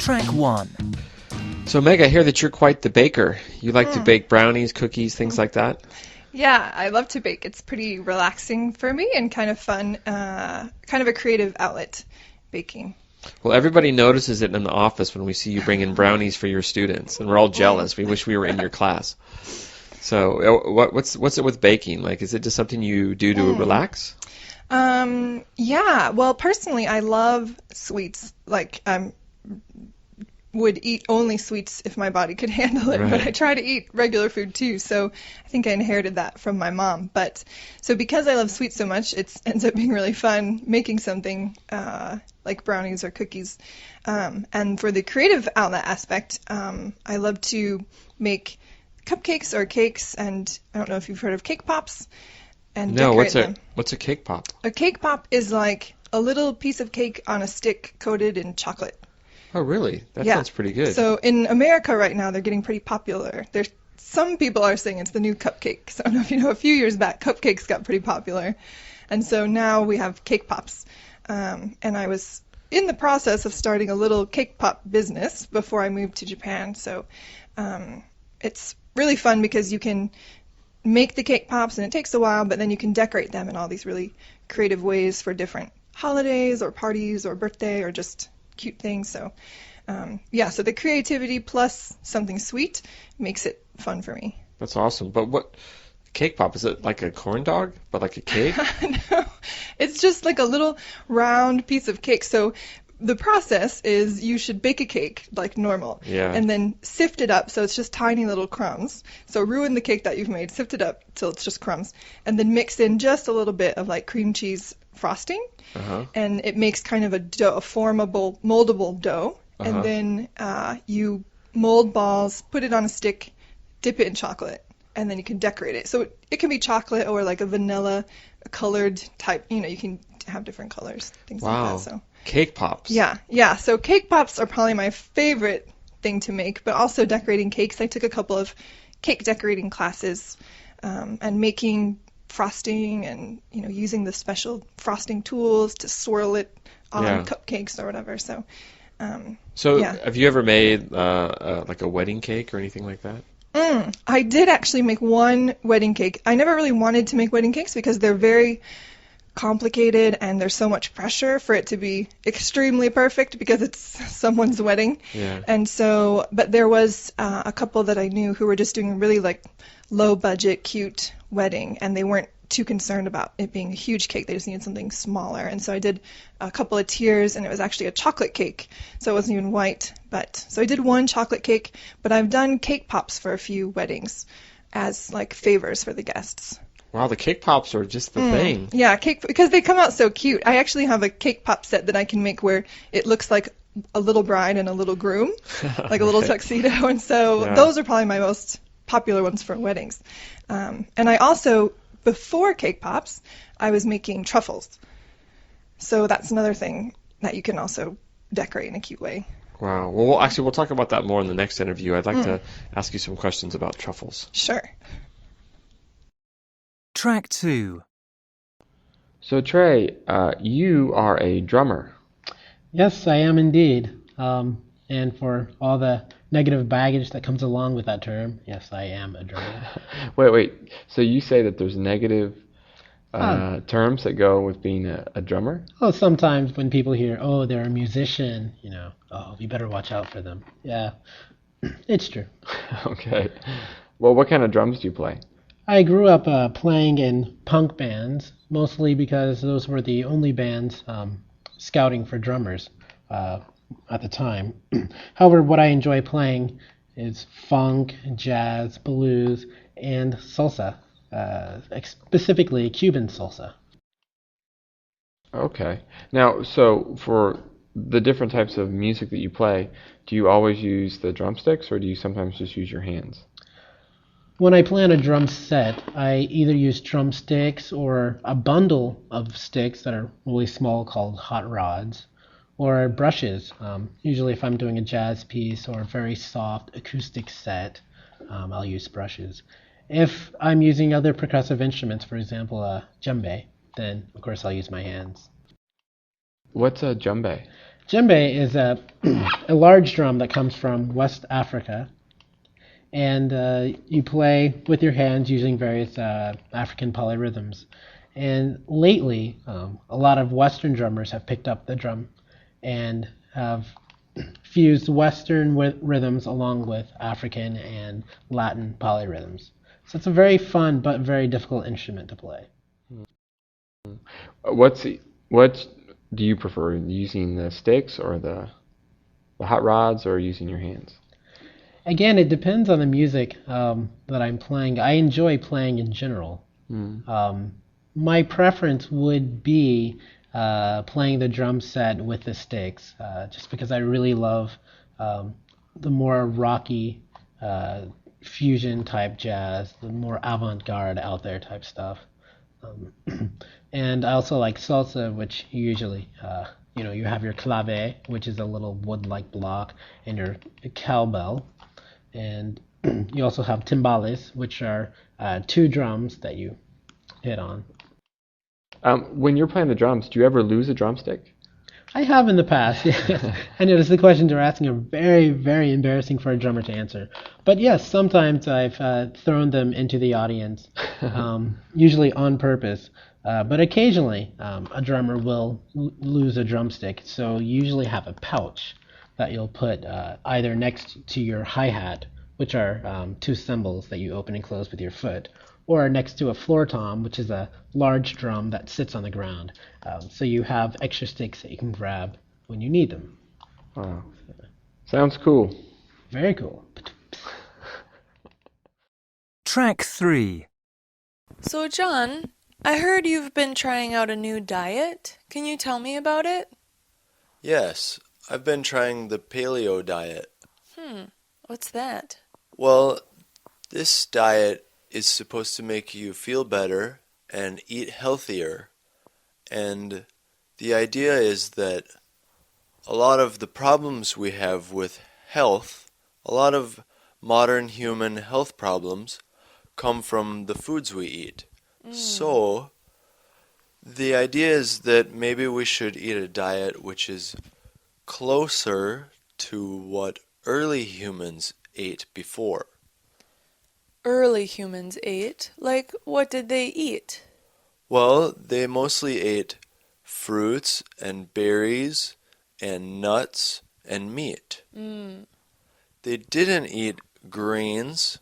Track 1. So Meg, I hear that you're quite the baker. You like to bake brownies, cookies, things like that? Yeah, I love to bake. It's pretty relaxing for me and kind of fun, kind of a creative outlet, baking. Well, everybody notices it in the office when we see you bring in brownies for your students, and we're all jealous. We wish we were in your class. So what's it with baking? Like, is it just something you do to relax? Yeah, well, personally, I love sweets. Like, would eat only sweets if my body could handle it, Right. but I try to eat regular food too, so I think I inherited that from my mom. But so because I love sweets so much, it ends up being really fun making something like brownies or cookies. And for the creative outlet aspect, I love to make cupcakes or cakes, and I don't know if you've heard of cake pops, and No, decorate them. what's a cake pop? A cake pop is like a little piece of cake on a stick coated in chocolate. Oh, really? That Yeah. sounds pretty good. So in America right now, they're getting pretty popular. Some people are saying it's the new cupcake. So I don't know if you know, a few years back, cupcakes got pretty popular. And so now we have cake pops. And I was in the process of starting a little cake pop business before I moved to Japan. So it's really fun because you can make the cake pops, and it takes a while, but then you can decorate them in all these really creative ways for different holidays or parties or birthday or just cute things. So so the creativity plus something sweet makes it fun for me. That's awesome. But what cake pop, is it like a corn dog but like a cake? No, it's just like a little round piece of cake. So the process is you should bake a cake like normal, Yeah. and then sift it up so it's just tiny little crumbs. So ruin the cake that you've made, sift it up till it's just crumbs, and then mix in just a little bit of like cream cheese frosting, and it makes kind of a dough, a formable, moldable dough. And then you mold balls, put it on a stick, dip it in chocolate, and then you can decorate it. So it can be chocolate or like a vanilla colored type. You can have different colors, things like Wow. that. So Cake pops. yeah. So cake pops are probably my favorite thing to make, but also decorating cakes. I took a couple of cake decorating classes and making frosting and using the special frosting tools to swirl it on cupcakes or whatever. So Have you ever made like a wedding cake or anything like that? I did actually make one wedding cake. I never really wanted to make wedding cakes because they're very complicated and there's so much pressure for it to be extremely perfect because it's someone's wedding. Yeah. And so, but there was a couple that I knew who were just doing really like low budget, cute wedding, and they weren't too concerned about it being a huge cake. They just needed something smaller. And so I did a couple of tiers, and it was actually a chocolate cake, so it wasn't even white. So I did one chocolate cake, but I've done cake pops for a few weddings as like favors for the guests. Wow, the cake pops are just the thing. Yeah, cake, because they come out so cute. I actually have a cake pop set that I can make where it looks like a little bride and a little groom, like a little tuxedo. And so those are probably my most popular ones for weddings. And I also, before cake pops, I was making truffles. So that's another thing that you can also decorate in a cute way. Wow. Well, we'll talk about that more in the next interview. I'd like to ask you some questions about truffles. Sure. Track 2. So Trey, you are a drummer. Yes, I am indeed. And for all the negative baggage that comes along with that term, yes, I am a drummer. Wait. So you say that there's negative terms that go with being a drummer? Well, sometimes when people hear, oh, they're a musician, oh, we better watch out for them. Yeah, it's true. Okay. Well, what kind of drums do you play? I grew up playing in punk bands, mostly because those were the only bands scouting for drummers at the time. However, what I enjoy playing is funk, jazz, blues, and salsa, specifically Cuban salsa. Okay. Now, so for the different types of music that you play, do you always use the drumsticks or do you sometimes just use your hands? When I play on a drum set, I either use drumsticks or a bundle of sticks that are really small called hot rods, or brushes. Usually if I'm doing a jazz piece or a very soft acoustic set, I'll use brushes. If I'm using other percussive instruments, for example a djembe, then of course I'll use my hands. What's a djembe? Djembe is a large drum that comes from West Africa, and you play with your hands using various African polyrhythms. And lately, a lot of Western drummers have picked up the drum and have fused Western rhythms along with African and Latin polyrhythms. So it's a very fun but very difficult instrument to play. What do you prefer, using the sticks or the hot rods, or using your hands? Again, it depends on the music that I'm playing. I enjoy playing in general. My preference would be playing the drum set with the sticks, just because I really love the more rocky fusion type jazz, the more avant-garde out there type stuff. And I also like salsa, which usually, you have your clave, which is a little wood-like block, and your cowbell. And you also have timbales, which are two drums that you hit on. When you're playing the drums, do you ever lose a drumstick? I have in the past, yes. I notice the questions you're asking are very, very embarrassing for a drummer to answer. But yes, sometimes I've thrown them into the audience, usually on purpose. But occasionally, a drummer will lose a drumstick. So you usually have a pouch that you'll put either next to your hi-hat, which are two cymbals that you open and close with your foot, or next to a floor tom, which is a large drum that sits on the ground. So you have extra sticks that you can grab when you need them. Wow. Sounds cool. Very cool. Track 3. So, John, I heard you've been trying out a new diet. Can you tell me about it? Yes, I've been trying the paleo diet. What's that? Well, this diet is supposed to make you feel better and eat healthier. And the idea is that a lot of the problems we have with health, a lot of modern human health problems, come from the foods we eat. So, the idea is that maybe we should eat a diet which is closer to what early humans ate before. Early humans ate? Like, what did they eat? Well, they mostly ate fruits and berries and nuts and meat. They didn't eat grains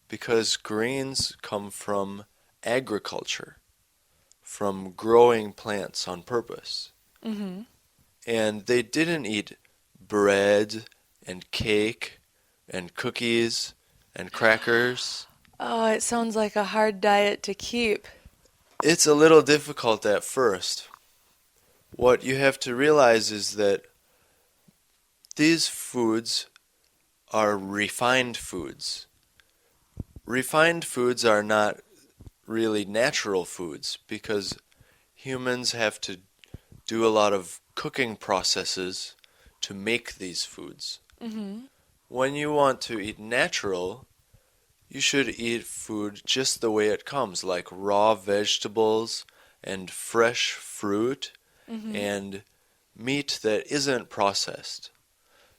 because grains come from agriculture, from growing plants on purpose. And they didn't eat bread and cake and cookies and crackers. Oh, it sounds like a hard diet to keep. It's a little difficult at first. What you have to realize is that these foods are refined foods. Refined foods are not really natural foods because humans have to do a lot of cooking processes to make these foods. When you want to eat natural, you should eat food just the way it comes, like raw vegetables and fresh fruit and meat that isn't processed.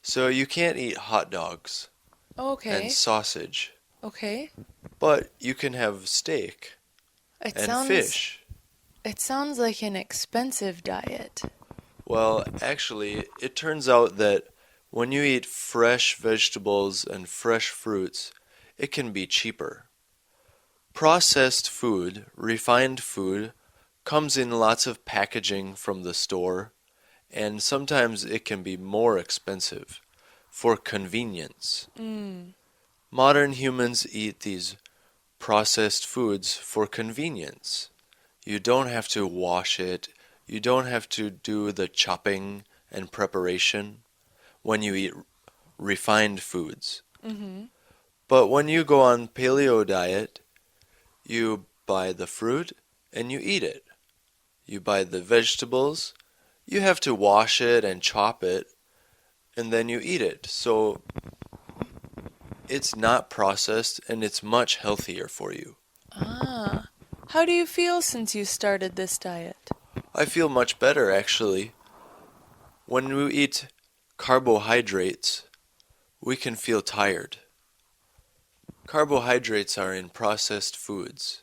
So you can't eat hot dogs and sausage, Okay. but you can have steak and fish. It sounds like an expensive diet. Well, actually, it turns out that when you eat fresh vegetables and fresh fruits, it can be cheaper. Processed food, refined food, comes in lots of packaging from the store, and sometimes it can be more expensive for convenience. Modern humans eat these processed foods for convenience. You don't have to wash it. You don't have to do the chopping and preparation when you eat refined foods. But when you go on paleo diet, you buy the fruit and you eat it. You buy the vegetables, you have to wash it and chop it, and then you eat it. So it's not processed and it's much healthier for you. How do you feel since you started this diet? I feel much better, actually. When we eat carbohydrates, we can feel tired. Carbohydrates are in processed foods,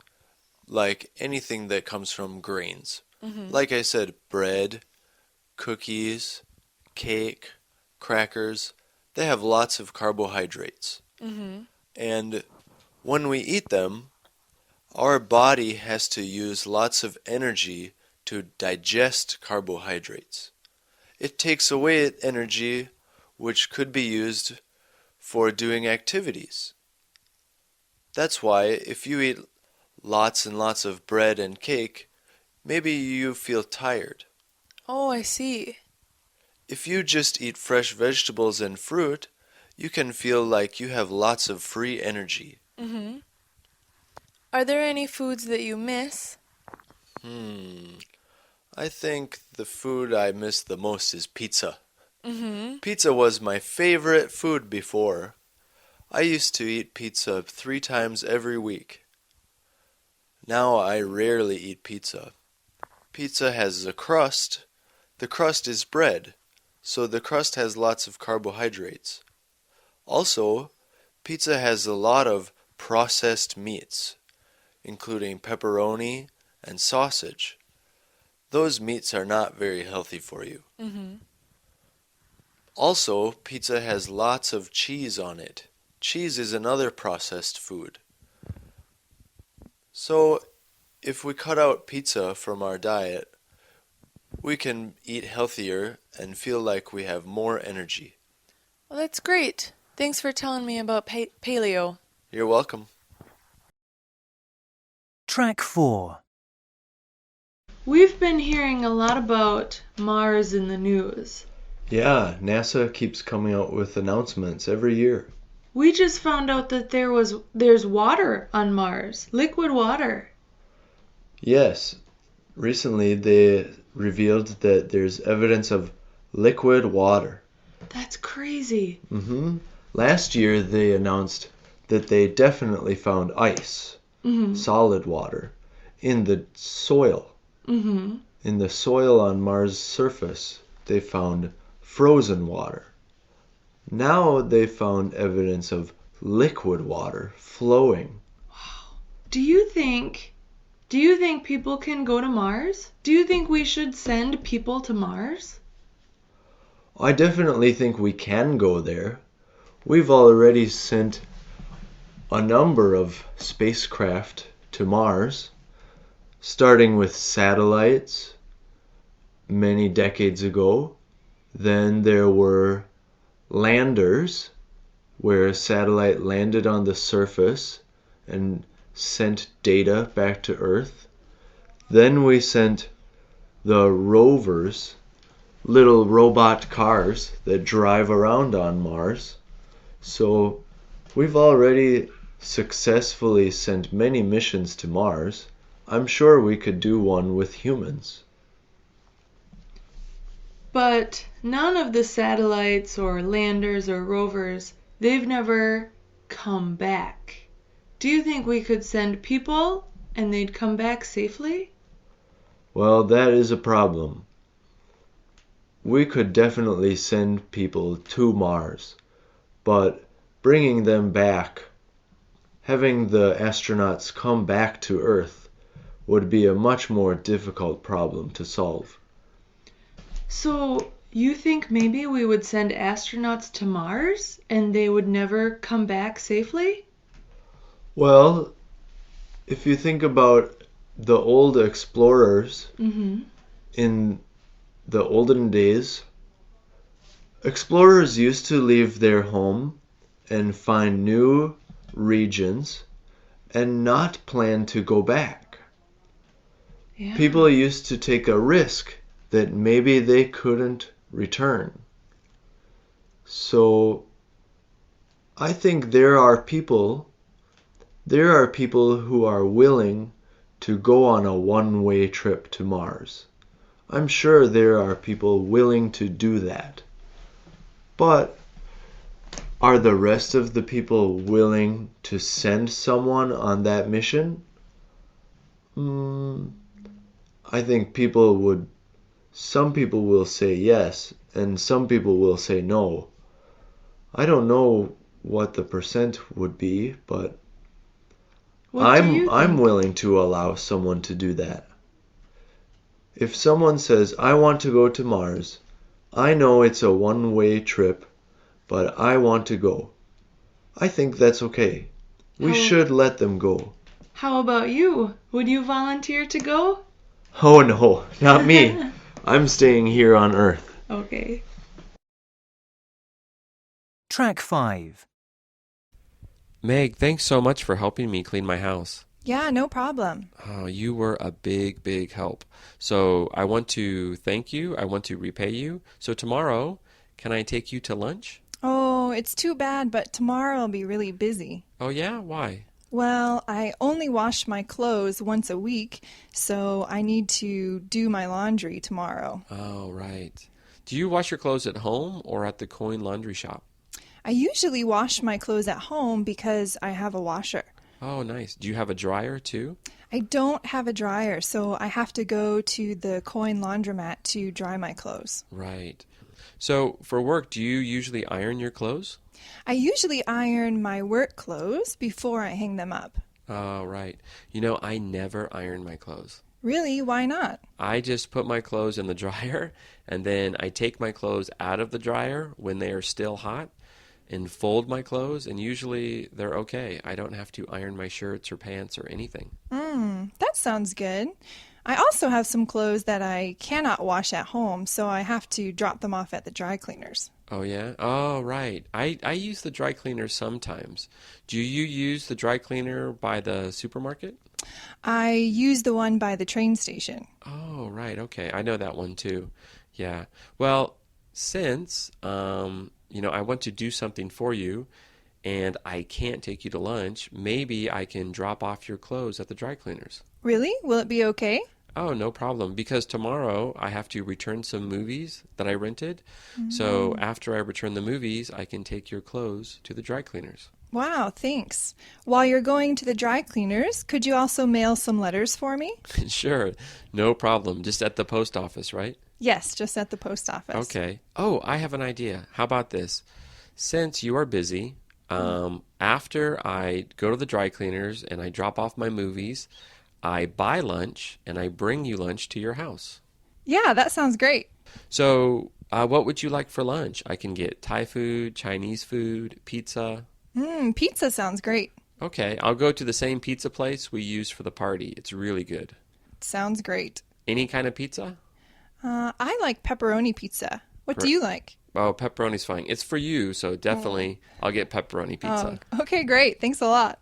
like anything that comes from grains. Like I said, bread, cookies, cake, crackers, they have lots of carbohydrates. And when we eat them, our body has to use lots of energy to digest carbohydrates. It takes away energy which could be used for doing activities. That's why if you eat lots and lots of bread and cake, maybe you feel tired. Oh, I see. If you just eat fresh vegetables and fruit, you can feel like you have lots of free energy. Are there any foods that you miss? I think the food I miss the most is pizza. Pizza was my favorite food before. I used to eat pizza 3 times every week. Now I rarely eat pizza. Pizza has a crust. The crust is bread, so the crust has lots of carbohydrates. Also, pizza has a lot of processed meats, including pepperoni and sausage. Those meats are not very healthy for you. Also, pizza has lots of cheese on it. Cheese is another processed food. So, if we cut out pizza from our diet, we can eat healthier and feel like we have more energy. Well, that's great. Thanks for telling me about paleo. You're welcome. Track 4. We've been hearing a lot about Mars in the news. Yeah, NASA keeps coming out with announcements every year. We just found out that there's water on Mars, liquid water. Yes, recently they revealed that there's evidence of liquid water. That's crazy. Last year they announced that they definitely found ice, solid water, in the soil. In the soil on Mars' surface, they found frozen water. Now they found evidence of liquid water flowing. Do you think people can go to Mars? Do you think we should send people to Mars? I definitely think we can go there. We've already sent a number of spacecraft to Mars, starting with satellites many decades ago. Then there were landers, where a satellite landed on the surface and sent data back to Earth. Then we sent the rovers, little robot cars that drive around on Mars. So we've already successfully sent many missions to Mars. I'm sure we could do one with humans. But none of the satellites or landers or rovers, they've never come back. Do you think we could send people and they'd come back safely? Well, that is a problem. We could definitely send people to Mars, but bringing them back, having the astronauts come back to Earth, would be a much more difficult problem to solve. So you think maybe we would send astronauts to Mars and they would never come back safely? Well, if you think about the old explorers in the olden days, explorers used to leave their home and find new regions and not plan to go back. Yeah. People used to take a risk that maybe they couldn't return. So I think there are people who are willing to go on a one-way trip to Mars. I'm sure there are people willing to do that. But are the rest of the people willing to send someone on that mission? I think people would Some people will say yes, and some people will say no. I don't know what the percent would be, but What do you I'm think? willing to allow someone to do that. If someone says, I want to go to Mars, I know it's a one-way trip, but I want to go. I think that's okay. We How- should let them go. How about you? Would you volunteer to go? Oh no, not me. I'm staying here on Earth. Okay. Track 5. Meg, thanks so much for helping me clean my house. Yeah, no problem. Oh, you were a big, big help. So I want to thank you. I want to repay you. So tomorrow, can I take you to lunch? Oh, it's too bad, but tomorrow I'll be really busy. Oh, yeah? Why? Well, I only wash my clothes once a week, so I need to do my laundry tomorrow. Oh, right. Do you wash your clothes at home or at the coin laundry shop? I usually wash my clothes at home because I have a washer. Oh, nice. Do you have a dryer too? I don't have a dryer, so I have to go to the coin laundromat to dry my clothes. Right. So for work, do you usually iron your clothes? I usually iron my work clothes before I hang them up. Oh, right. You know, I never iron my clothes. Really? Why not? I just put my clothes in the dryer and then I take my clothes out of the dryer when they are still hot and fold my clothes, and usually they're okay. I don't have to iron my shirts or pants or anything. That sounds good. I also have some clothes that I cannot wash at home, so I have to drop them off at the dry cleaners. Oh, yeah? Oh, right. I use the dry cleaner sometimes. Do you use the dry cleaner by the supermarket? I use the one by the train station. Oh, right. Okay. I know that one too. Yeah. Well, since I want to do something for you and I can't take you to lunch, maybe I can drop off your clothes at the dry cleaners. Really? Will it be okay? Oh, no problem. Because tomorrow I have to return some movies that I rented. So after I return the movies, I can take your clothes to the dry cleaners. Wow, thanks. While you're going to the dry cleaners, could you also mail some letters for me? Sure. No problem. Just at the post office, right? Yes, just at the post office. Okay. Oh, I have an idea. How about this? Since you are busy, after I go to the dry cleaners and I drop off my movies, I buy lunch and I bring you lunch to your house. Yeah, that sounds great. So, what would you like for lunch? I can get Thai food, Chinese food, pizza. Pizza sounds great. Okay, I'll go to the same pizza place we used for the party. It's really good. Sounds great. Any kind of pizza? I like pepperoni pizza. What do you like? Oh, pepperoni's fine. It's for you, so definitely I'll get pepperoni pizza. Oh, okay, great. Thanks a lot.